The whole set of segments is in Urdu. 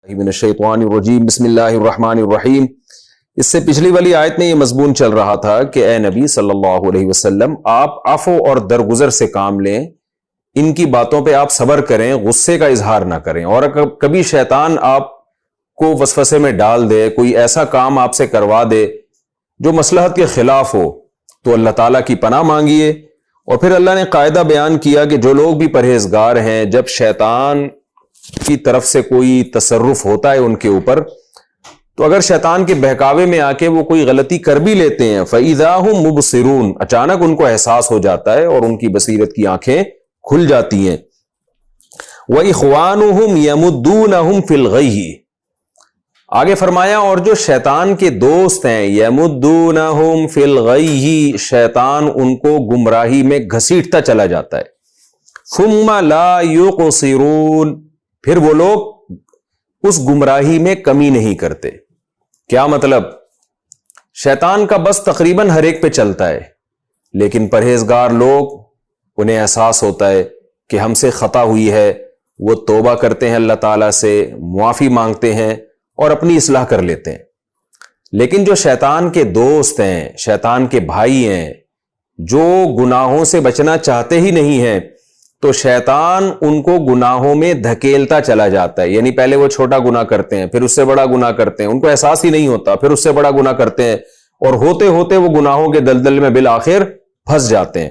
من الشیطان الرجیم بسم اللہ الرحمن الرحیم۔ اس سے پچھلی والی آیت میں یہ مضمون چل رہا تھا کہ اے نبی صلی اللہ علیہ وسلم آپ عفو اور درگزر سے کام لیں، ان کی باتوں پہ آپ صبر کریں، غصے کا اظہار نہ کریں، اور کبھی شیطان آپ کو وسوسے میں ڈال دے، کوئی ایسا کام آپ سے کروا دے جو مصلحت کے خلاف ہو تو اللہ تعالیٰ کی پناہ مانگیے۔ اور پھر اللہ نے قاعدہ بیان کیا کہ جو لوگ بھی پرہیزگار ہیں، جب شیطان کی طرف سے کوئی تصرف ہوتا ہے ان کے اوپر، تو اگر شیطان کے بہکاوے میں آ کے وہ کوئی غلطی کر بھی لیتے ہیں فَإِذَا هُمْ مُبْصِرُونَ، اچانک ان کو احساس ہو جاتا ہے اور ان کی بصیرت کی آنکھیں کھل جاتی ہیں۔ وَإِخْوَانُهُمْ يَمُدُّونَهُمْ فِي الْغَيِّ، آگے فرمایا اور جو شیطان کے دوست ہیں يَمُدُّونَهُمْ فِي الْغَيِّ، شیطان ان کو گمراہی میں گھسیٹتا چلا جاتا ہے۔ ثُمَّ لَا يُقْصِرُونَ، پھر وہ لوگ اس گمراہی میں کمی نہیں کرتے۔ کیا مطلب؟ شیطان کا بس تقریباً ہر ایک پہ چلتا ہے، لیکن پرہیزگار لوگ، انہیں احساس ہوتا ہے کہ ہم سے خطا ہوئی ہے، وہ توبہ کرتے ہیں، اللہ تعالیٰ سے معافی مانگتے ہیں اور اپنی اصلاح کر لیتے ہیں۔ لیکن جو شیطان کے دوست ہیں، شیطان کے بھائی ہیں، جو گناہوں سے بچنا چاہتے ہی نہیں ہیں، تو شیطان ان کو گناہوں میں دھکیلتا چلا جاتا ہے۔ یعنی پہلے وہ چھوٹا گناہ کرتے ہیں، پھر اس سے بڑا گناہ کرتے ہیں، ان کو احساس ہی نہیں ہوتا، پھر اس سے بڑا گناہ کرتے ہیں، اور ہوتے ہوتے وہ گناہوں کے دلدل میں بالآخر پھنس جاتے ہیں۔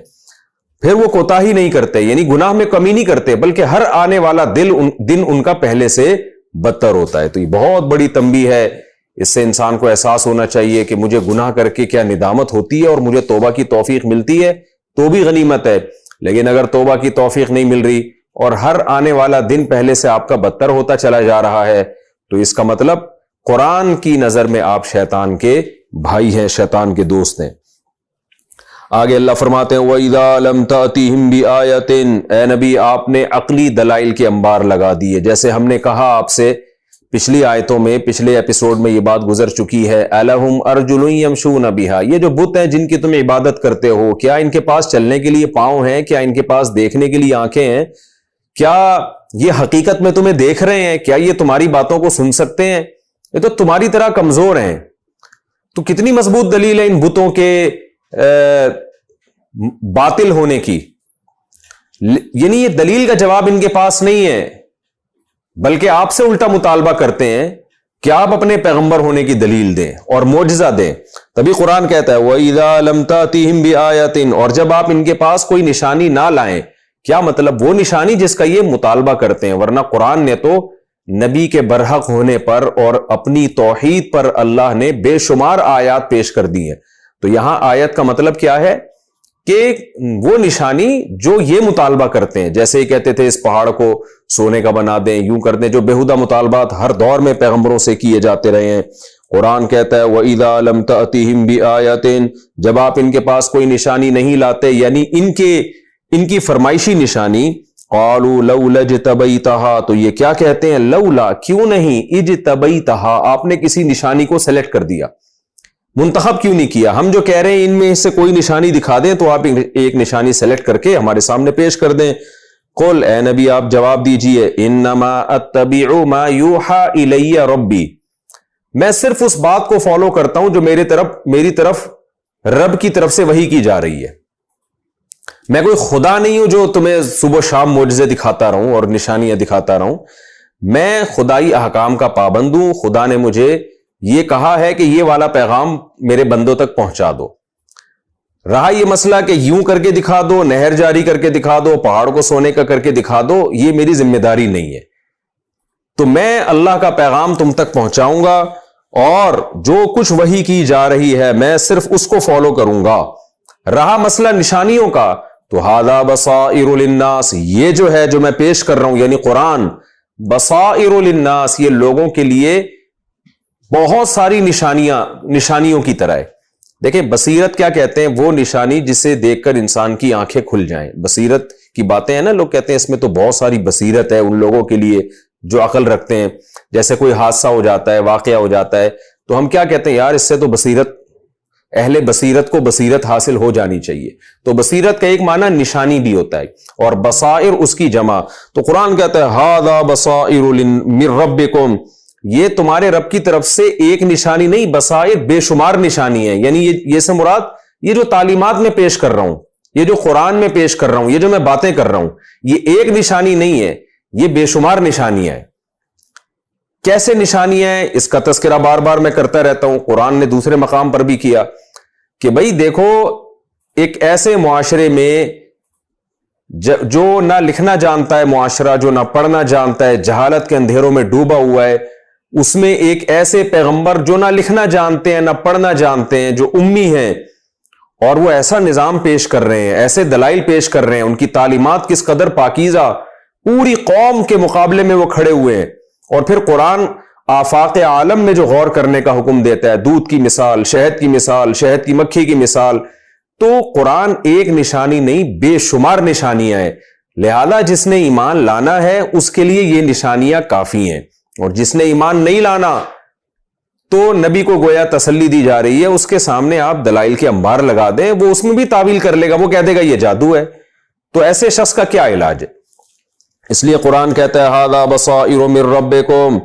پھر وہ کوتاہی نہیں کرتے، یعنی گناہ میں کمی نہیں کرتے، بلکہ ہر آنے والا دن ان کا پہلے سے بدتر ہوتا ہے۔ تو یہ بہت بڑی تنبیہ ہے، اس سے انسان کو احساس ہونا چاہیے کہ مجھے گناہ کر کے کیا ندامت ہوتی ہے، اور مجھے توبہ کی توفیق ملتی ہے تو بھی غنیمت ہے، لیکن اگر توبہ کی توفیق نہیں مل رہی اور ہر آنے والا دن پہلے سے آپ کا بدتر ہوتا چلا جا رہا ہے، تو اس کا مطلب قرآن کی نظر میں آپ شیطان کے بھائی ہیں، شیطان کے دوست ہیں۔ آگے اللہ فرماتے ہیں وَإِذَا لَمْ تَأْتِهِمْ بِآيَةٍ، اے نبی آپ نے عقلی دلائل کے انبار لگا دیے۔ جیسے ہم نے کہا آپ سے پچھلی آیتوں میں، پچھلے ایپیسوڈ میں یہ بات گزر چکی ہے، أَلَهُمْ أَرْجُلٌ يَمْشُونَ بِهَا، یہ جو بت ہیں جن کی تم عبادت کرتے ہو، کیا ان کے پاس چلنے کے لیے پاؤں ہیں؟ کیا ان کے پاس دیکھنے کے لیے آنکھیں ہیں؟ کیا یہ حقیقت میں تمہیں دیکھ رہے ہیں؟ کیا یہ تمہاری باتوں کو سن سکتے ہیں؟ یہ تو تمہاری طرح کمزور ہیں۔ تو کتنی مضبوط دلیل ہے ان بتوں کے باطل ہونے کی، یعنی یہ دلیل کا جواب ان کے پاس نہیں ہے، بلکہ آپ سے الٹا مطالبہ کرتے ہیں کہ آپ اپنے پیغمبر ہونے کی دلیل دیں اور معجزہ دیں۔ تبھی قرآن کہتا ہے وَإِذَا لَمْ تَأْتِهِمْ بِآيَةٍ، اور جب آپ ان کے پاس کوئی نشانی نہ لائیں۔ کیا مطلب؟ وہ نشانی جس کا یہ مطالبہ کرتے ہیں، ورنہ قرآن نے تو نبی کے برحق ہونے پر اور اپنی توحید پر اللہ نے بے شمار آیات پیش کر دی ہیں۔ تو یہاں آیت کا مطلب کیا ہے کہ وہ نشانی جو یہ مطالبہ کرتے ہیں، جیسے ہی کہتے تھے اس پہاڑ کو سونے کا بنا دیں، یوں کر دیں، جو بےہودہ مطالبات ہر دور میں پیغمبروں سے کیے جاتے رہے ہیں۔ قرآن کہتا ہے وَإِذَا لَمْ تَأْتِهِمْ بِآيَةٍ، جب آپ ان کے پاس کوئی نشانی نہیں لاتے، یعنی ان کی فرمائشی نشانی، قَالُوا لَوْلَا اجْتَبَيْتَهَا، تو یہ کیا کہتے ہیں؟ لولا، کیوں نہیں، اجتبیتہا، آپ نے کسی نشانی کو سلیکٹ کر دیا، منتخب کیوں نہیں کیا؟ ہم جو کہہ رہے ہیں ان میں سے کوئی نشانی دکھا دیں تو آپ ایک نشانی سلیکٹ کر کے ہمارے سامنے پیش کر دیں۔ قل، اے نبی آپ جواب دیجئے، انما اتبع ما یوحى الی ربی، میں صرف اس بات کو فالو کرتا ہوں جو میری طرف رب کی طرف سے وحی کی جا رہی ہے۔ میں کوئی خدا نہیں ہوں جو تمہیں صبح و شام معجزے دکھاتا رہوں اور نشانیاں دکھاتا رہوں، میں خدائی احکام کا پابند ہوں۔ خدا نے مجھے یہ کہا ہے کہ یہ والا پیغام میرے بندوں تک پہنچا دو۔ رہا یہ مسئلہ کہ یوں کر کے دکھا دو، نہر جاری کر کے دکھا دو، پہاڑ کو سونے کا کر کے دکھا دو، یہ میری ذمہ داری نہیں ہے۔ تو میں اللہ کا پیغام تم تک پہنچاؤں گا، اور جو کچھ وحی کی جا رہی ہے میں صرف اس کو فالو کروں گا۔ رہا مسئلہ نشانیوں کا، تو ھذا بصائر للناس، یہ جو ہے جو میں پیش کر رہا ہوں یعنی قرآن، بصائر للناس، یہ لوگوں کے لیے بہت ساری نشانیوں کی طرح ہے۔ دیکھیں بصیرت کیا کہتے ہیں؟ وہ نشانی جسے دیکھ کر انسان کی آنکھیں کھل جائیں۔ بصیرت کی باتیں ہیں نا، لوگ کہتے ہیں اس میں تو بہت ساری بصیرت ہے ان لوگوں کے لیے جو عقل رکھتے ہیں۔ جیسے کوئی حادثہ ہو جاتا ہے، واقعہ ہو جاتا ہے، تو ہم کیا کہتے ہیں؟ یار اس سے تو بصیرت، اہل بصیرت کو بصیرت حاصل ہو جانی چاہیے۔ تو بصیرت کا ایک معنی نشانی بھی ہوتا ہے، اور بصائر اس کی جمع۔ تو قرآن کہتا ہے ھذا بصائر من ربکم، یہ تمہارے رب کی طرف سے ایک نشانی نہیں، بصائر بے شمار نشانی ہے. یعنی یہ سے مراد یہ جو تعلیمات میں پیش کر رہا ہوں، یہ جو قرآن میں پیش کر رہا ہوں، یہ جو میں باتیں کر رہا ہوں، یہ ایک نشانی نہیں ہے، یہ بے شمار نشانی ہے. کیسے نشانی ہے؟ اس کا تذکرہ بار بار میں کرتا رہتا ہوں، قرآن نے دوسرے مقام پر بھی کیا کہ بھائی دیکھو، ایک ایسے معاشرے میں جو نہ لکھنا جانتا ہے معاشرہ، جو نہ پڑھنا جانتا ہے، جہالت کے اندھیروں میں ڈوبا ہوا ہے، اس میں ایک ایسے پیغمبر جو نہ لکھنا جانتے ہیں نہ پڑھنا جانتے ہیں، جو امی ہیں، اور وہ ایسا نظام پیش کر رہے ہیں، ایسے دلائل پیش کر رہے ہیں، ان کی تعلیمات کس قدر پاکیزہ، پوری قوم کے مقابلے میں وہ کھڑے ہوئے ہیں. اور پھر قرآن آفاق عالم میں جو غور کرنے کا حکم دیتا ہے، دودھ کی مثال، شہد کی مثال، شہد کی مکھی کی مثال، تو قرآن ایک نشانی نہیں، بے شمار نشانیاں ہیں. لہذا جس نے ایمان لانا ہے اس کے لیے یہ نشانیاں کافی ہیں، اور جس نے ایمان نہیں لانا تو نبی کو گویا تسلی دی جا رہی ہے، اس کے سامنے آپ دلائل کے انبار لگا دیں، وہ اس میں بھی تعویل کر لے گا، وہ کہہ دے گا یہ جادو ہے. تو ایسے شخص کا کیا علاج ہے؟ اس لیے قرآن کہتا ہے ھذا بصائر من ربکم،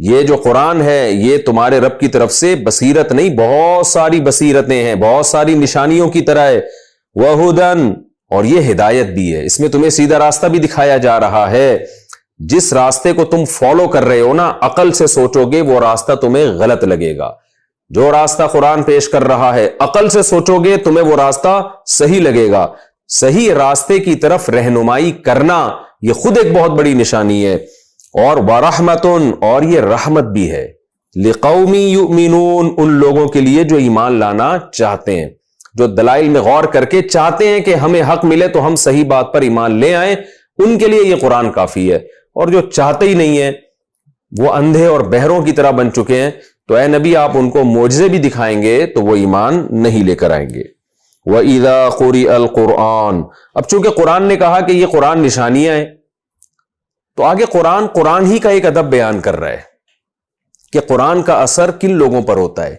یہ جو قرآن ہے یہ تمہارے رب کی طرف سے بصیرت نہیں، بہت ساری بصیرتیں ہیں، بہت ساری نشانیوں کی طرح ہے. وہدن، اور یہ ہدایت بھی ہے، اس میں تمہیں سیدھا راستہ بھی دکھایا جا رہا ہے. جس راستے کو تم فالو کر رہے ہو نا، عقل سے سوچو گے وہ راستہ تمہیں غلط لگے گا. جو راستہ قرآن پیش کر رہا ہے عقل سے سوچو گے تمہیں وہ راستہ صحیح لگے گا. صحیح راستے کی طرف رہنمائی کرنا یہ خود ایک بہت بڑی نشانی ہے. اور وَرَحْمَةٌ، اور یہ رحمت بھی ہے، لِقَوْمٍ يُؤْمِنُونَ، ان لوگوں کے لیے جو ایمان لانا چاہتے ہیں، جو دلائل میں غور کر کے چاہتے ہیں کہ ہمیں حق ملے تو ہم صحیح بات پر ایمان لے آئیں، ان کے لیے یہ قرآن کافی ہے. اور جو چاہتے ہی نہیں ہیں، وہ اندھے اور بہروں کی طرح بن چکے ہیں، تو اے نبی آپ ان کو معجزے بھی دکھائیں گے تو وہ ایمان نہیں لے کر آئیں گے. وَإِذَا قُرِئَ الْقُرْآنُ، اب چونکہ قرآن نے کہا کہ یہ قرآن نشانیاں ہیں، تو آگے قرآن ہی کا ایک ادب بیان کر رہا ہے کہ قرآن کا اثر کن لوگوں پر ہوتا ہے.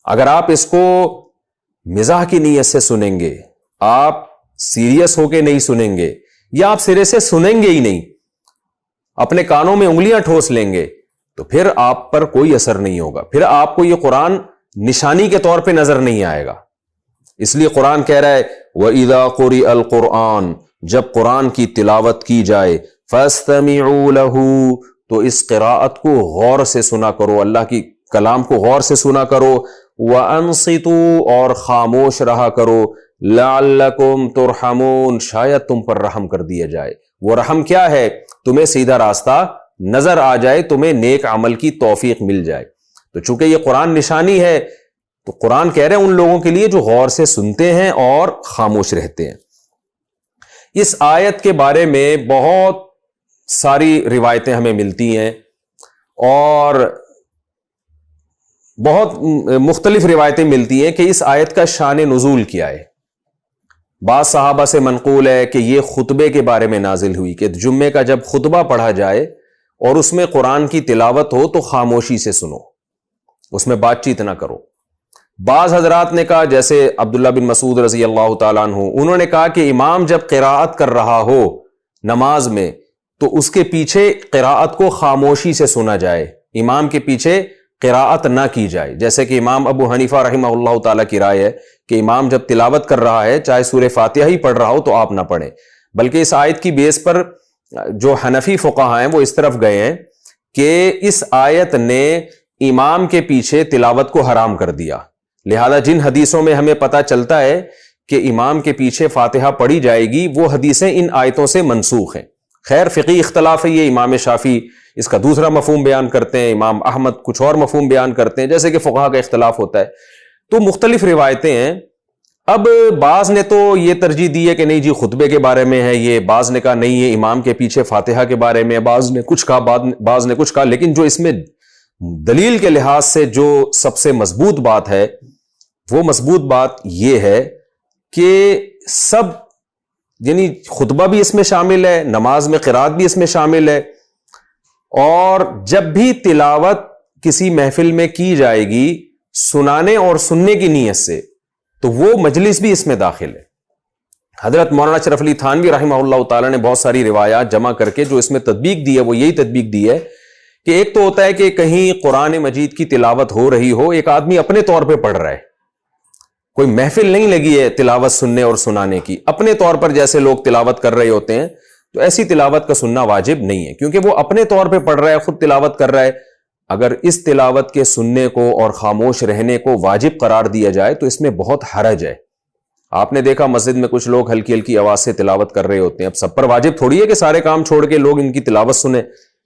اگر آپ اس کو مزاح کی نیت سے سنیں گے، آپ سیریس ہو کے نہیں سنیں گے، یا آپ سرے سے سنیں گے ہی نہیں، اپنے کانوں میں انگلیاں ٹھوس لیں گے، تو پھر آپ پر کوئی اثر نہیں ہوگا، پھر آپ کو یہ قرآن نشانی کے طور پہ نظر نہیں آئے گا. اس لیے قرآن کہہ رہا ہے وَإِذَا قُرِئَ الْقُرْآنُ، جب قرآن کی تلاوت کی جائے، فَاسْتَمِعُوا لَهُ، تو اس قراءت کو غور سے سنا کرو، اللہ کی کلام کو غور سے سنا کرو. وَأَنصِتُوا، اور خاموش رہا کرو. لَعَلَّكُمْ تُرْحَمُونَ، شاید تم پر رحم کر دیا جائے. وہ رحم کیا ہے؟ تمہیں سیدھا راستہ نظر آ جائے، تمہیں نیک عمل کی توفیق مل جائے. تو چونکہ یہ قرآن نشانی ہے تو قرآن کہہ رہے ہیں ان لوگوں کے لیے جو غور سے سنتے ہیں اور خاموش رہتے ہیں. اس آیت کے بارے میں بہت ساری روایتیں ہمیں ملتی ہیں، اور بہت مختلف روایتیں ملتی ہیں کہ اس آیت کا شان نزول کیا ہے. بعض صحابہ سے منقول ہے کہ یہ خطبے کے بارے میں نازل ہوئی کہ جمعے کا جب خطبہ پڑھا جائے اور اس میں قرآن کی تلاوت ہو تو خاموشی سے سنو، اس میں بات چیت نہ کرو. بعض حضرات نے کہا، جیسے عبداللہ بن مسعود رضی اللہ تعالیٰ عنہ، انہوں نے کہا کہ امام جب قراءت کر رہا ہو نماز میں تو اس کے پیچھے قراءت کو خاموشی سے سنا جائے، امام کے پیچھے قراءت نہ کی جائے. جیسے کہ امام ابو حنیفہ رحمہ اللہ تعالیٰ کی رائے ہے کہ امام جب تلاوت کر رہا ہے چاہے سورہ فاتحہ ہی پڑھ رہا ہو تو آپ نہ پڑھیں. بلکہ اس آیت کی بیس پر جو حنفی فقہاء ہیں وہ اس طرف گئے ہیں کہ اس آیت نے امام کے پیچھے تلاوت کو حرام کر دیا. لہذا جن حدیثوں میں ہمیں پتہ چلتا ہے کہ امام کے پیچھے فاتحہ پڑھی جائے گی وہ حدیثیں ان آیتوں سے منسوخ ہیں. خیر فقہی اختلاف ہے یہ، امام شافعی اس کا دوسرا مفہوم بیان کرتے ہیں، امام احمد کچھ اور مفہوم بیان کرتے ہیں، جیسے کہ فقہا کا اختلاف ہوتا ہے. تو مختلف روایتیں ہیں. اب بعض نے تو یہ ترجیح دی ہے کہ نہیں جی خطبے کے بارے میں ہے یہ، بعض نے کہا نہیں یہ امام کے پیچھے فاتحہ کے بارے میں، بعض نے کچھ کہا، بعض نے کچھ کہا. لیکن جو اس میں دلیل کے لحاظ سے جو سب سے مضبوط بات ہے وہ مضبوط بات یہ ہے کہ سب، یعنی خطبہ بھی اس میں شامل ہے، نماز میں قرات بھی اس میں شامل ہے، اور جب بھی تلاوت کسی محفل میں کی جائے گی سنانے اور سننے کی نیت سے تو وہ مجلس بھی اس میں داخل ہے. حضرت مولانا اشرف علی تھانوی رحمہ اللہ تعالیٰ نے بہت ساری روایات جمع کر کے جو اس میں تطبیق دی ہے وہ یہی تطبیق دی ہے کہ ایک تو ہوتا ہے کہ کہیں قرآن مجید کی تلاوت ہو رہی ہو، ایک آدمی اپنے طور پہ پڑھ رہا ہے، کوئی محفل نہیں لگی ہے تلاوت سننے اور سنانے کی، اپنے طور پر جیسے لوگ تلاوت کر رہے ہوتے ہیں، تو ایسی تلاوت کا سننا واجب نہیں ہے، کیونکہ وہ اپنے طور پہ پڑھ رہا ہے، خود تلاوت کر رہا ہے۔ اگر اس تلاوت کے سننے کو اور خاموش رہنے کو واجب قرار دیا جائے تو اس میں بہت حرج ہے۔ آپ نے دیکھا مسجد میں کچھ لوگ ہلکی ہلکی آواز سے تلاوت کر رہے ہوتے ہیں، اب سب پر واجب تھوڑی ہے کہ سارے کام چھوڑ کے لوگ ان کی تلاوت سنیں،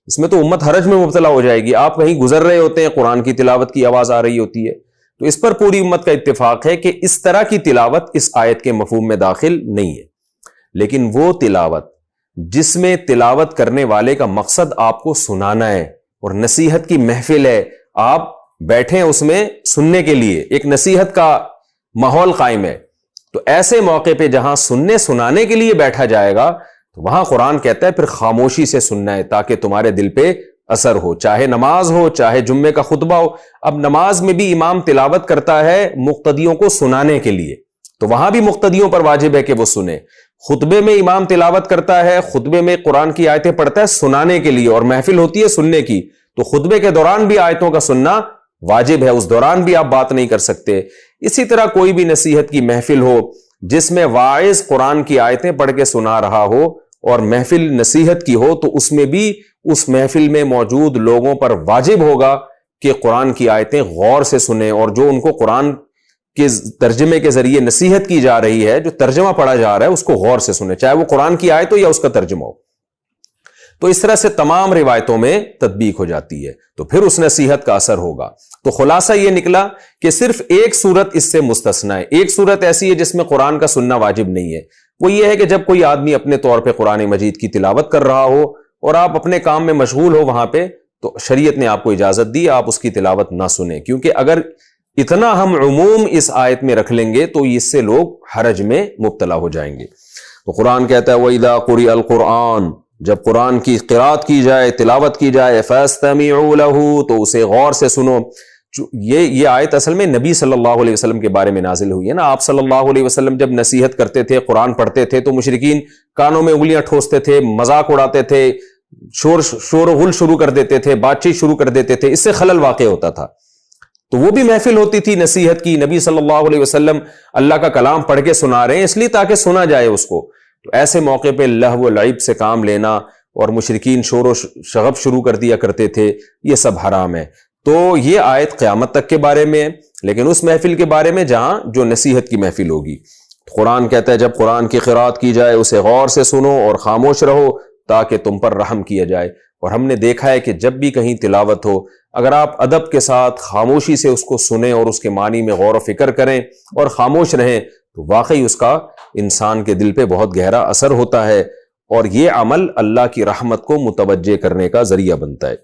اس میں تو امت حرج میں مبتلا ہو جائے گی۔ آپ کہیں گزر رہے ہوتے ہیں، قرآن کی تلاوت کی آواز آ رہی ہوتی ہے، تو اس پر پوری امت کا اتفاق ہے کہ اس طرح کی تلاوت اس آیت کے مفہوم میں داخل نہیں ہے۔ لیکن وہ تلاوت جس میں تلاوت کرنے والے کا مقصد آپ کو سنانا ہے اور نصیحت کی محفل ہے، آپ بیٹھیں اس میں سننے کے لیے، ایک نصیحت کا ماحول قائم ہے، تو ایسے موقع پہ جہاں سننے سنانے کے لیے بیٹھا جائے گا تو وہاں قرآن کہتا ہے پھر خاموشی سے سننا ہے تاکہ تمہارے دل پہ اثر ہو، چاہے نماز ہو چاہے جمعے کا خطبہ ہو۔ اب نماز میں بھی امام تلاوت کرتا ہے مقتدیوں کو سنانے کے لیے، تو وہاں بھی مقتدیوں پر واجب ہے کہ وہ سنیں۔ خطبے میں امام تلاوت کرتا ہے، خطبے میں قرآن کی آیتیں پڑھتا ہے سنانے کے لیے، اور محفل ہوتی ہے سننے کی، تو خطبے کے دوران بھی آیتوں کا سننا واجب ہے، اس دوران بھی آپ بات نہیں کر سکتے۔ اسی طرح کوئی بھی نصیحت کی محفل ہو جس میں واعظ قرآن کی آیتیں پڑھ کے سنا رہا ہو اور محفل نصیحت کی ہو، تو اس میں بھی اس محفل میں موجود لوگوں پر واجب ہوگا کہ قرآن کی آیتیں غور سے سنیں، اور جو ان کو قرآن کے ترجمے کے ذریعے نصیحت کی جا رہی ہے، جو ترجمہ پڑھا جا رہا ہے، اس کو غور سے سنیں، چاہے وہ قرآن کی آیت ہو یا اس کا ترجمہ ہو۔ تو اس طرح سے تمام روایتوں میں تطبیق ہو جاتی ہے، تو پھر اس نصیحت کا اثر ہوگا۔ تو خلاصہ یہ نکلا کہ صرف ایک صورت اس سے مستثنی ہے، ایک صورت ایسی ہے جس میں قرآن کا سننا واجب نہیں ہے، وہ یہ ہے کہ جب کوئی آدمی اپنے طور پہ قرآن مجید کی تلاوت کر رہا ہو اور آپ اپنے کام میں مشغول ہو وہاں پہ، تو شریعت نے آپ کو اجازت دی آپ اس کی تلاوت نہ سنیں، کیونکہ اگر اتنا ہم عموم اس آیت میں رکھ لیں گے تو اس سے لوگ حرج میں مبتلا ہو جائیں گے۔ تو قرآن کہتا ہے وَإِذَا قُرِئَ الْقُرْآنُ، جب قرآن کی قرات کی جائے، تلاوت کی جائے، فَاسْتَمِعُوا لَهُ، تو اسے غور سے سنو۔ یہ آیت اصل میں نبی صلی اللہ علیہ وسلم کے بارے میں نازل ہوئی ہے نا۔ آپ صلی اللہ علیہ وسلم جب نصیحت کرتے تھے، قرآن پڑھتے تھے، تو مشرکین کانوں میں انگلیاں ٹھوستے تھے، مذاق اڑاتے تھے، شور و غل شروع کر دیتے تھے، بات چیت شروع کر دیتے تھے، اس سے خلل واقع ہوتا تھا۔ تو وہ بھی محفل ہوتی تھی نصیحت کی، نبی صلی اللہ علیہ وسلم اللہ کا کلام پڑھ کے سنا رہے ہیں اس لیے تاکہ سنا جائے اس کو، تو ایسے موقع پہ لہو و لعب سے کام لینا اور مشرکین شور و شغب شروع کر دیا کرتے تھے، یہ سب حرام ہے۔ تو یہ آیت قیامت تک کے بارے میں ہے، لیکن اس محفل کے بارے میں جہاں جو نصیحت کی محفل ہوگی۔ قرآن کہتا ہے جب قرآن کی قرات کی جائے اسے غور سے سنو اور خاموش رہو تاکہ تم پر رحم کیا جائے۔ اور ہم نے دیکھا ہے کہ جب بھی کہیں تلاوت ہو، اگر آپ ادب کے ساتھ خاموشی سے اس کو سنیں اور اس کے معنی میں غور و فکر کریں اور خاموش رہیں، تو واقعی اس کا انسان کے دل پہ بہت گہرا اثر ہوتا ہے، اور یہ عمل اللہ کی رحمت کو متوجہ کرنے کا ذریعہ بنتا ہے۔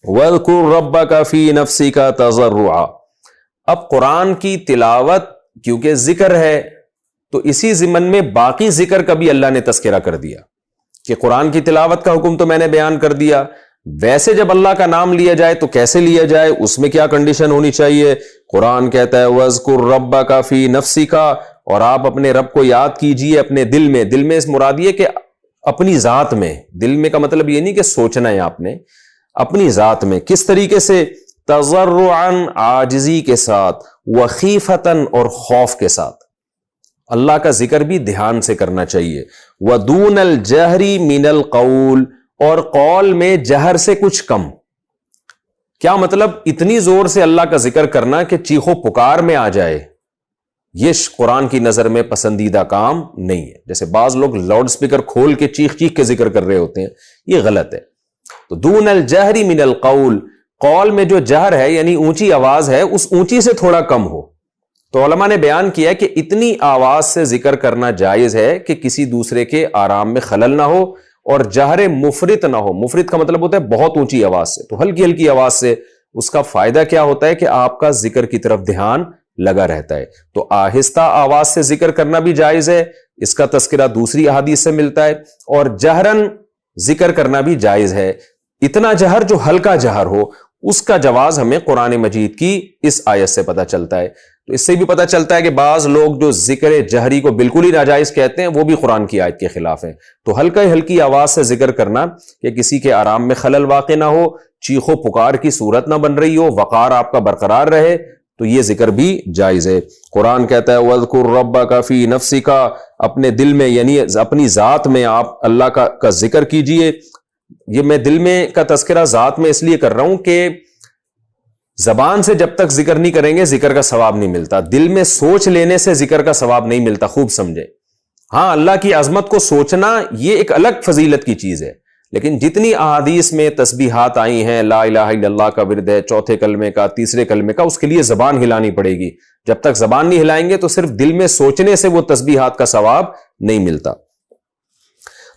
وَاذْكُرْ رَبَّكَ فِي نَفْسِكَ تَضَرُّعًا، اب قرآن کی تلاوت کیونکہ ذکر ہے تو اسی ضمن میں باقی ذکر کا بھی اللہ نے تذکرہ کر دیا کہ قرآن کی تلاوت کا حکم تو میں نے بیان کر دیا، ویسے جب اللہ کا نام لیا جائے تو کیسے لیا جائے، اس میں کیا کنڈیشن ہونی چاہیے۔ قرآن کہتا ہے وَاذْكُرْ رَبَّكَ فِي نَفْسِكَ، اور آپ اپنے رب کو یاد کیجئے اپنے دل میں۔ دل میں اس مراد یہ کہ اپنی ذات میں، دل میں کا مطلب یہ نہیں کہ سوچنا ہے آپ نے، اپنی ذات میں۔ کس طریقے سے؟ تضرعاً، عاجزی کے ساتھ، وخیفتاً، اور خوف کے ساتھ۔ اللہ کا ذکر بھی دھیان سے کرنا چاہیے۔ ودون الجہر من القول، اور قول میں جہر سے کچھ کم۔ کیا مطلب؟ اتنی زور سے اللہ کا ذکر کرنا کہ چیخو پکار میں آ جائے، یہ قرآن کی نظر میں پسندیدہ کام نہیں ہے۔ جیسے بعض لوگ لاؤڈ سپیکر کھول کے چیخ کے ذکر کر رہے ہوتے ہیں، یہ غلط ہے۔ تو دون الجہر من القول، قول میں جو جہر ہے یعنی اونچی آواز ہے، اس اونچی سے تھوڑا کم ہو۔ تو علماء نے بیان کیا کہ اتنی آواز سے ذکر کرنا جائز ہے کہ کسی دوسرے کے آرام میں خلل نہ ہو، اور جہر مفرط نہ ہو۔ مفرط کا مطلب ہوتا ہے بہت اونچی آواز سے، تو ہلکی ہلکی آواز سے۔ اس کا فائدہ کیا ہوتا ہے کہ آپ کا ذکر کی طرف دھیان لگا رہتا ہے۔ تو آہستہ آواز سے ذکر کرنا بھی جائز ہے، اس کا تذکرہ دوسری احادیث سے ملتا ہے، اور جہرن ذکر کرنا بھی جائز ہے۔ اتنا جہر جو ہلکا جہر ہو، اس کا جواز ہمیں قرآن مجید کی اس آیت سے پتہ چلتا ہے۔ تو اس سے بھی پتہ چلتا ہے کہ بعض لوگ جو ذکر جہری کو بالکل ہی ناجائز کہتے ہیں وہ بھی قرآن کی آیت کے خلاف ہیں. تو ہلکی آواز سے ذکر کرنا کہ کسی کے آرام میں خلل واقع نہ ہو، چیخ و پکار کی صورت نہ بن رہی ہو، وقار آپ کا برقرار رہے، تو یہ ذکر بھی جائز ہے. قرآن کہتا ہے وَاذْكُرْ رَبَّكَ فِي نَفْسِكَ، اپنے دل میں یعنی اپنی ذات میں آپ اللہ کا ذکر کیجئے. یہ میں دل میں کا تذکرہ ذات میں اس لیے کر رہا ہوں کہ زبان سے جب تک ذکر نہیں کریں گے ذکر کا ثواب نہیں ملتا، دل میں سوچ لینے سے ذکر کا ثواب نہیں ملتا. خوب سمجھے. ہاں اللہ کی عظمت کو سوچنا یہ ایک الگ فضیلت کی چیز ہے، لیکن جتنی احادیث میں تسبیحات آئی ہیں، لا الہ الا اللہ کا ورد ہے، چوتھے کلمے کا، تیسرے کلمے کا، اس کے لیے زبان ہلانی پڑے گی. جب تک زبان نہیں ہلائیں گے تو صرف دل میں سوچنے سے وہ تسبیحات کا ثواب نہیں ملتا.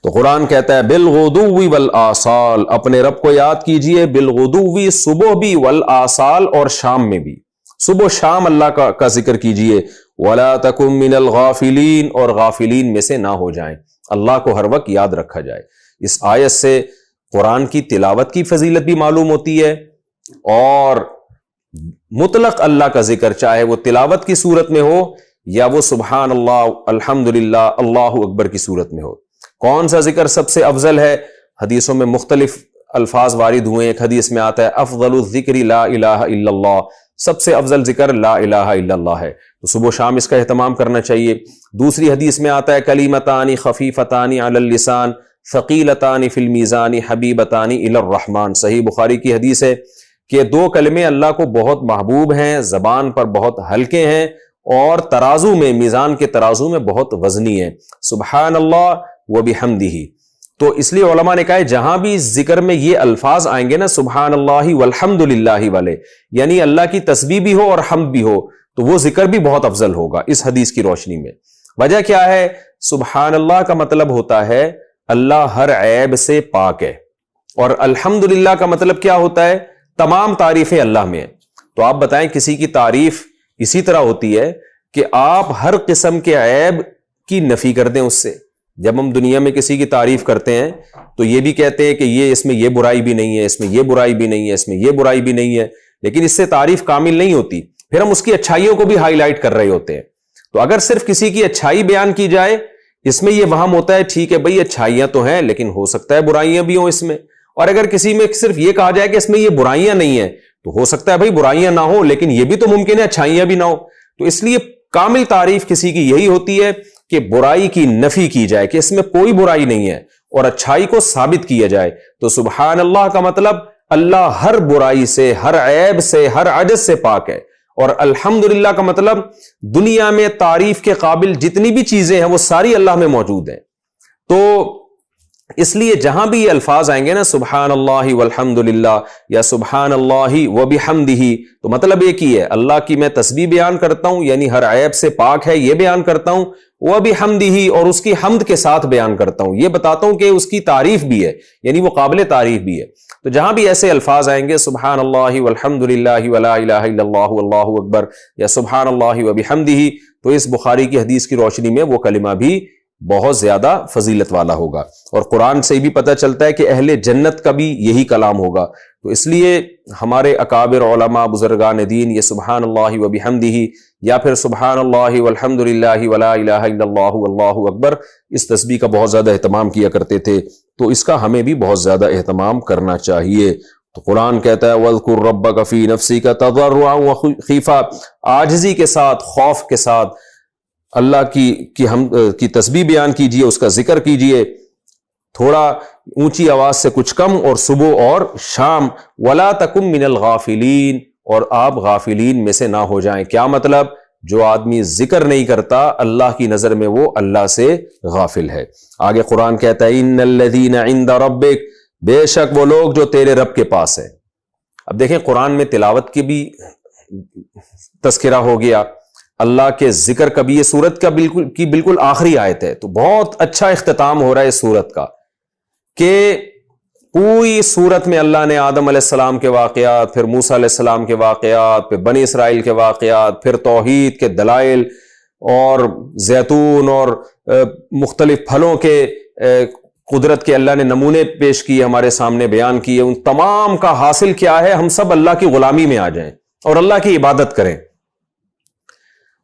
تو قرآن کہتا ہے بالغدو والآصال، اپنے رب کو یاد کیجئے، بالغدو صبح بھی، والآصال اور شام میں بھی، صبح شام اللہ کا ذکر کیجئے. ولا تکن من الغافلین، اور غافلین میں سے نہ ہو جائیں، اللہ کو ہر وقت یاد رکھا جائے. اس آیت سے قرآن کی تلاوت کی فضیلت بھی معلوم ہوتی ہے، اور مطلق اللہ کا ذکر چاہے وہ تلاوت کی صورت میں ہو یا وہ سبحان اللہ، الحمدللہ، اللہ اکبر کی صورت میں ہو. کون سا ذکر سب سے افضل ہے؟ حدیثوں میں مختلف الفاظ وارد ہوئے. ایک حدیث میں آتا ہے افضل الذکر لا الہ الا اللہ، سب سے افضل ذکر لا الہ الا اللہ ہے. تو صبح و شام اس کا اہتمام کرنا چاہیے. دوسری حدیث میں آتا ہے کلیمتان خفیفتان علی اللسان ثقیلتان فی المیزان حبیبتان الی الرحمن. صحیح بخاری کی حدیث ہے کہ دو کلمے اللہ کو بہت محبوب ہیں، زبان پر بہت ہلکے ہیں، اور ترازو میں، میزان کے ترازو میں بہت وزنی ہیں. سبحان اللہ وبحمدہ. تو اس لیے علماء نے کہا ہے جہاں بھی ذکر میں یہ الفاظ آئیں گے نا، سبحان اللہ والحمدللہ والے، یعنی اللہ کی تسبیح بھی ہو اور حمد بھی ہو، تو وہ ذکر بھی بہت افضل ہوگا اس حدیث کی روشنی میں. وجہ کیا ہے؟ سبحان اللہ کا مطلب ہوتا ہے اللہ ہر عیب سے پاک ہے، اور الحمدللہ کا مطلب کیا ہوتا ہے؟ تمام تعریفیں اللہ میں ہیں. تو آپ بتائیں کسی کی تعریف اسی طرح ہوتی ہے کہ آپ ہر قسم کے عیب کی نفی کر دیں اس سے. جب ہم دنیا میں کسی کی تعریف کرتے ہیں تو یہ بھی کہتے ہیں کہ یہ اس میں یہ برائی بھی نہیں ہے، اس میں یہ برائی بھی نہیں ہے، اس میں یہ برائی بھی نہیں ہے، لیکن اس سے تعریف کامل نہیں ہوتی. پھر ہم اس کی اچھائیوں کو بھی ہائی لائٹ کر رہے ہوتے ہیں. تو اگر صرف کسی کی اچھائی بیان کی جائے، اس میں یہ وہم ہوتا ہے ٹھیک ہے بھئی اچھائیاں تو ہیں لیکن ہو سکتا ہے برائیاں بھی ہوں اس میں. اور اگر کسی میں صرف یہ کہا جائے کہ اس میں یہ برائیاں نہیں ہیں، تو ہو سکتا ہے بھئی برائیاں نہ ہوں لیکن یہ بھی تو ممکن ہے اچھائیاں بھی نہ ہوں. تو اس لیے کامل تعریف کسی کی یہی ہوتی ہے کہ برائی کی نفی کی جائے کہ اس میں کوئی برائی نہیں ہے، اور اچھائی کو ثابت کیا جائے. تو سبحان اللہ کا مطلب اللہ ہر برائی سے، ہر عیب سے، ہر عجز سے پاک ہے. اور الحمدللہ کا مطلب دنیا میں تعریف کے قابل جتنی بھی چیزیں ہیں وہ ساری اللہ میں موجود ہیں. تو اس لیے جہاں بھی یہ الفاظ آئیں گے نا، سبحان اللہ والحمدللہ یا سبحان اللہ وبحمدہ، تو مطلب ایک ہی ہے، اللہ کی میں تسبیح بیان کرتا ہوں، یعنی ہر عیب سے پاک ہے یہ بیان کرتا ہوں، وبحمدہ، اور اس کی حمد کے ساتھ بیان کرتا ہوں، یہ بتاتا ہوں کہ اس کی تعریف بھی ہے، یعنی وہ قابل تعریف بھی ہے. تو جہاں بھی ایسے الفاظ آئیں گے سبحان اللہ والحمدللہ ولا الہ الا اللہ واللہ اکبر یا سبحان اللہ وبحمدہ، تو اس بخاری کی حدیث کی روشنی میں وہ کلمہ بھی بہت زیادہ فضیلت والا ہوگا. اور قرآن سے بھی پتہ چلتا ہے کہ اہل جنت کا بھی یہی کلام ہوگا. تو اس لیے ہمارے اکابر علماء بزرگان دین یہ سبحان اللہ وبحمدہ یا پھر سبحان اللہ والحمدللہ ولا الہ الا اللہ واللہ اکبر، اس تسبیح کا بہت زیادہ اہتمام کیا کرتے تھے. تو اس کا ہمیں بھی بہت زیادہ اہتمام کرنا چاہیے. تو قرآن کہتا ہے وَاذْكُرْ رَبَّكَ فِي نَفْسِكَ تَضَرُّعًا وَخِيفًا، عاجزی کے ساتھ، خوف کے ساتھ اللہ کی تسبیح بیان کیجئے، اس کا ذکر کیجئے، تھوڑا اونچی آواز سے کچھ کم، اور صبح اور شام. وَلَا تَكُن مِّنَ الْغَافِلِينَ، اور آپ غافلین میں سے نہ ہو جائیں. کیا مطلب؟ جو آدمی ذکر نہیں کرتا اللہ کی نظر میں وہ اللہ سے غافل ہے. آگے قرآن کہتا ہے اِنَّ الَّذِينَ عِندَ رَبِّكَ، بے شک وہ لوگ جو تیرے رب کے پاس ہے. اب دیکھیں قرآن میں تلاوت کی بھی تذکرہ ہو گیا، اللہ کے ذکر کا بھی. یہ سورت کا بالکل آخری آیت ہے، تو بہت اچھا اختتام ہو رہا ہے اس سورت کا کہ پوری سورت میں اللہ نے آدم علیہ السلام کے واقعات، پھر موسیٰ علیہ السلام کے واقعات، پھر بنی اسرائیل کے واقعات، پھر توحید کے دلائل اور زیتون اور مختلف پھلوں کے قدرت کے اللہ نے نمونے پیش کیے، ہمارے سامنے بیان کیے. ان تمام کا حاصل کیا ہے؟ ہم سب اللہ کی غلامی میں آ جائیں اور اللہ کی عبادت کریں.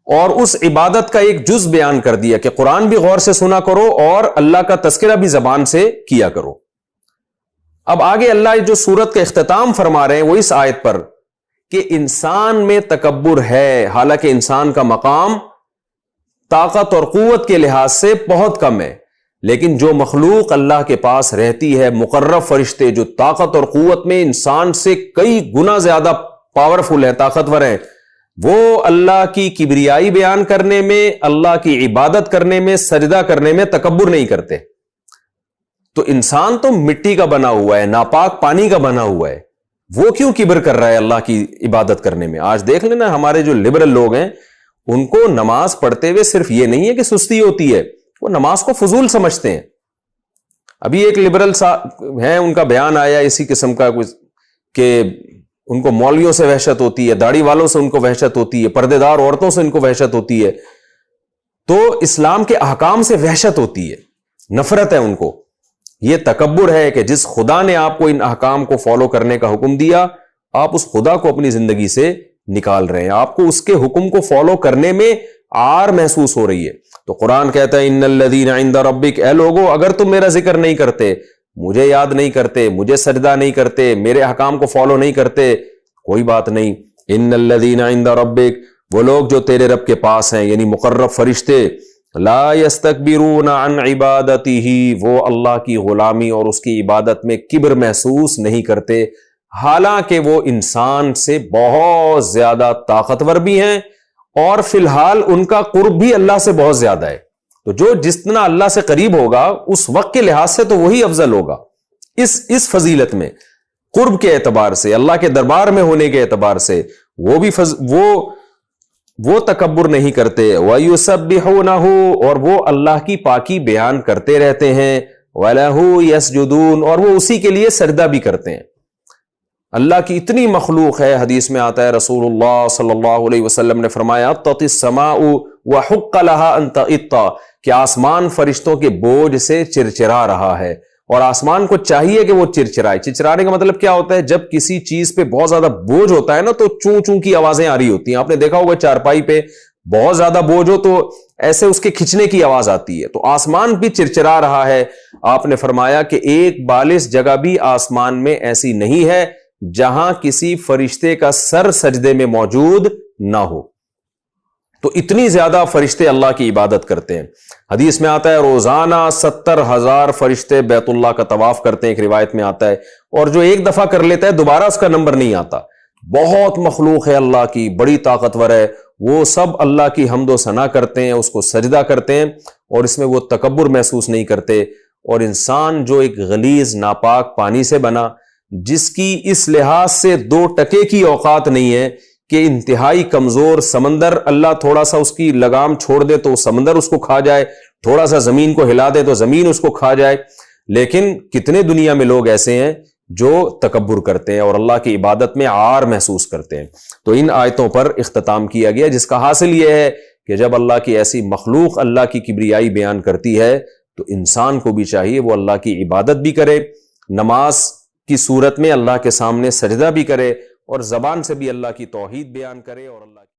اور اس عبادت کا ایک جز بیان کر دیا کہ قرآن بھی غور سے سنا کرو اور اللہ کا تذکرہ بھی زبان سے کیا کرو۔ اب آگے اللہ جو سورت کا اختتام فرما رہے ہیں وہ اس آیت پر کہ انسان میں تکبر ہے، حالانکہ انسان کا مقام طاقت اور قوت کے لحاظ سے بہت کم ہے، لیکن جو مخلوق اللہ کے پاس رہتی ہے، مقرب فرشتے جو طاقت اور قوت میں انسان سے کئی گنا زیادہ پاورفل ہے، طاقتور ہیں، وہ اللہ کی کبریائی بیان کرنے میں، اللہ کی عبادت کرنے میں، سجدہ کرنے میں تکبر نہیں کرتے۔ تو انسان تو مٹی کا بنا ہوا ہے، ناپاک پانی کا بنا ہوا ہے، وہ کیوں کبر کر رہا ہے اللہ کی عبادت کرنے میں؟ آج دیکھ لینا ہمارے جو لبرل لوگ ہیں، ان کو نماز پڑھتے ہوئے صرف یہ نہیں ہے کہ سستی ہوتی ہے، وہ نماز کو فضول سمجھتے ہیں۔ ابھی ایک لبرل ہے، ان کا بیان آیا اسی قسم کا کہ ان کو مولویوں سے وحشت ہوتی ہے، داڑھی والوں سے ان کو وحشت ہوتی ہے، پردے دار عورتوں سے ان کو وحشت ہوتی ہے، تو اسلام کے احکام سے وحشت ہوتی ہے، نفرت ہے ان کو۔ یہ تکبر ہے کہ جس خدا نے آپ کو ان احکام کو فالو کرنے کا حکم دیا، آپ اس خدا کو اپنی زندگی سے نکال رہے ہیں، آپ کو اس کے حکم کو فالو کرنے میں عار محسوس ہو رہی ہے۔ تو قرآن کہتا ہے ان الذین عند ربک، اے لوگو اگر تم میرا ذکر نہیں کرتے، مجھے یاد نہیں کرتے، مجھے سجدہ نہیں کرتے، میرے احکام کو فالو نہیں کرتے، کوئی بات نہیں، ان الذین عند ربک، وہ لوگ جو تیرے رب کے پاس ہیں، یعنی مقرب فرشتے، لا یستکبرون عن عبادتہ، وہ اللہ کی غلامی اور اس کی عبادت میں کبر محسوس نہیں کرتے، حالانکہ وہ انسان سے بہت زیادہ طاقتور بھی ہیں اور فی الحال ان کا قرب بھی اللہ سے بہت زیادہ ہے۔ تو جو جتنا اللہ سے قریب ہوگا اس وقت کے لحاظ سے تو وہی افضل ہوگا، اس فضیلت میں، قرب کے اعتبار سے، اللہ کے دربار میں ہونے کے اعتبار سے وہ بھی وہ تکبر نہیں کرتے۔ وَيُسَبِّحُونَهُ، اور وہ اللہ کی پاکی بیان کرتے رہتے ہیں، وَلَهُ يَسْجُدُونَ، اور وہ اسی کے لیے سجدہ بھی کرتے ہیں۔ اللہ کی اتنی مخلوق ہے، حدیث میں آتا ہے رسول اللہ صلی اللہ علیہ وسلم نے فرمایا اطت السماء وحق لها ان تئط، کہ آسمان فرشتوں کے بوجھ سے چرچرا رہا ہے، اور آسمان کو چاہیے کہ وہ چرچرائے۔ چرچرانے کا مطلب کیا ہوتا ہے؟ جب کسی چیز پہ بہت زیادہ بوجھ ہوتا ہے نا تو چوں چوں کی آوازیں آ رہی ہوتی ہیں۔ آپ نے دیکھا ہوگا چارپائی پہ بہت زیادہ بوجھ ہو تو ایسے اس کے کھچنے کی آواز آتی ہے، تو آسمان بھی چرچرا رہا ہے۔ آپ نے فرمایا کہ ایک بالش جگہ بھی آسمان میں ایسی نہیں ہے جہاں کسی فرشتے کا سر سجدے میں موجود نہ ہو۔ تو اتنی زیادہ فرشتے اللہ کی عبادت کرتے ہیں۔ حدیث میں آتا ہے روزانہ 70,000 فرشتے بیت اللہ کا طواف کرتے ہیں، ایک روایت میں آتا ہے، اور جو ایک دفعہ کر لیتا ہے دوبارہ اس کا نمبر نہیں آتا۔ بہت مخلوق ہے اللہ کی، بڑی طاقتور ہے، وہ سب اللہ کی حمد و ثنا کرتے ہیں، اس کو سجدہ کرتے ہیں، اور اس میں وہ تکبر محسوس نہیں کرتے۔ اور انسان جو ایک غلیظ ناپاک پانی سے بنا، جس کی اس لحاظ سے 2 ٹکے کی اوقات نہیں ہے کہ انتہائی کمزور سمندر، اللہ تھوڑا سا اس کی لگام چھوڑ دے تو سمندر اس کو کھا جائے، تھوڑا سا زمین کو ہلا دے تو زمین اس کو کھا جائے، لیکن کتنے دنیا میں لوگ ایسے ہیں جو تکبر کرتے ہیں اور اللہ کی عبادت میں عار محسوس کرتے ہیں۔ تو ان آیتوں پر اختتام کیا گیا، جس کا حاصل یہ ہے کہ جب اللہ کی ایسی مخلوق اللہ کی کبریائی بیان کرتی ہے تو انسان کو بھی چاہیے وہ اللہ کی عبادت بھی کرے، نماز کی صورت میں اللہ کے سامنے سجدہ بھی کرے، اور زبان سے بھی اللہ کی توحید بیان کرے اور اللہ